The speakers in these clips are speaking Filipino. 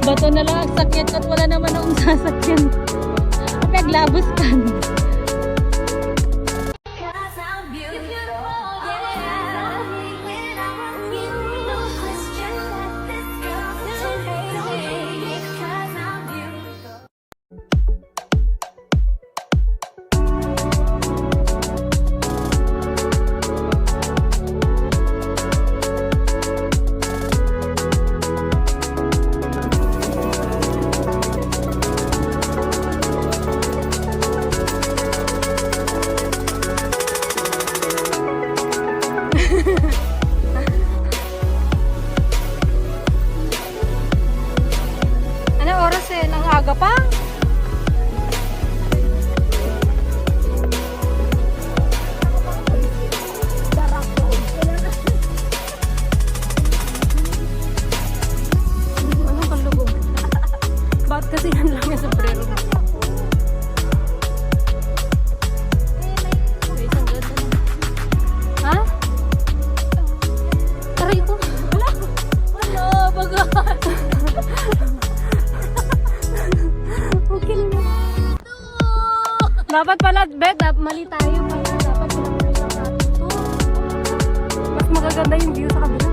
bato na lang ang sakyan at wala naman akong sasakyan. Paglabos ka. Anong oras eh? Ang aga pa? Anong kalugog? Bakit kasi yan lang yung sombrero mo? Ha? Taray ko. Wala, baga. Okay na. Dapat pala, Bet, mali tayo pala. Dapat pala mali lang natin to. Mas magaganda yung view sa kabila.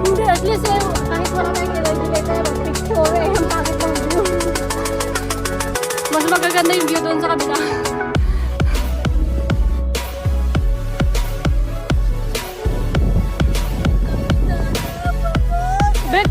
Hindi, at least eh, kahit wala tayong energy later, picture eh, ang pangit ng view. Mas magaganda yung view doon sa kabila. Bet!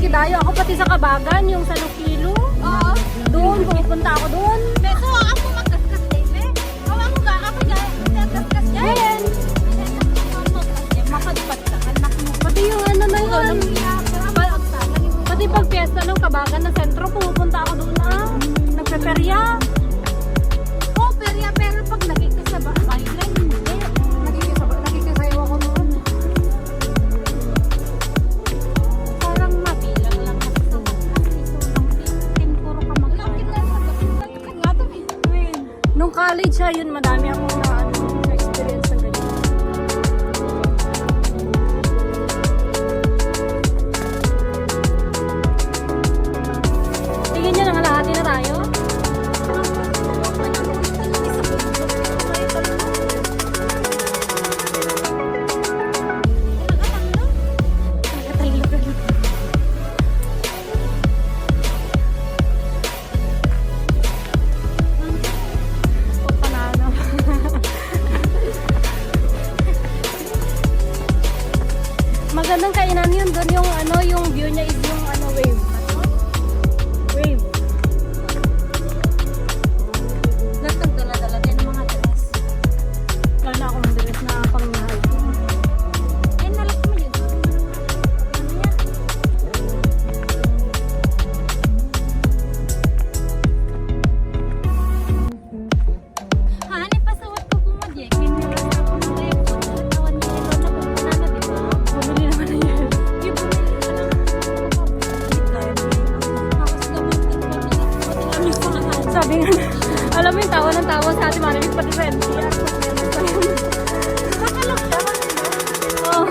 Dayo ako pati sa Kabagan, yung sa Lukilo. Oo. Doon, pupunta ako doon. Beso, ako magkaskas din, eh. Awa mo ka, ako dyan. Magkaskas dyan. Ayan. Makadpat ng kainan yun. Doon yung ano, yung view niya is yung ano, wave. Wave. Nagtagdala-dala din ng mga dress. Kaya na akong dress na pangyahay. Ay, nalak mo yun. Ano yan? Hanip pa sa wat ko bumajek. Kinira sa ako ng aircon. Tawan niya ito na kung na, di ba? Bumili naman na yan. Yung bumili ka lang. Tapos gamitin pa nila. Pati sa lahat. Sabi nga, alam mo yung tawa ng tawa sa ating malamig pati sa NCR. Nakalak siya. Oh.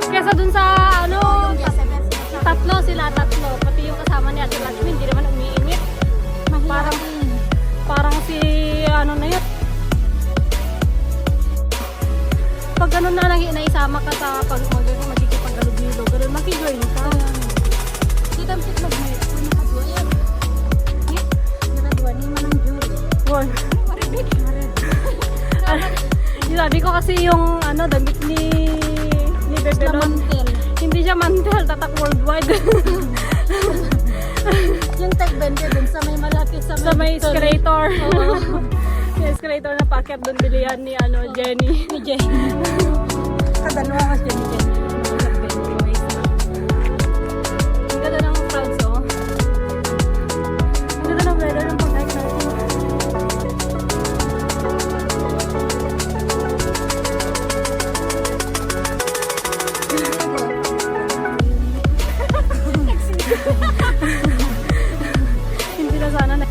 Kesa dun sa ano, tatlo sila, tatlo. Pati yung kasama ni Ate Lakshmi, hindi naman umiinit. Parang si ano na yun. Pag ganun na lang naisama ka sa pag magkikipaggalubilo, ganun makijoin ka. Kita mo siya mag-mayot. Nakadwa yan. Nakadwa. Ni manang jewelry. Wow. Maribig. Yung sabi ko kasi yung ano, damit ni Bebe doon. Mantel. Hindi siya mantel, tatak worldwide. Yung tag vendor dun sa may malapit sa Sa may escalator. Oo. Yung escalator na packet doon bilihan ni ano, Jenny. Ni Jenny. Kadalawa kasi ni Jenny. Ang ganda ng crowds, oh. Ang ganda ng weather ng pag-hike natin. Hindi na sana na.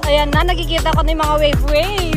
Ayan na, nakikita ko na yung mga wave-wave.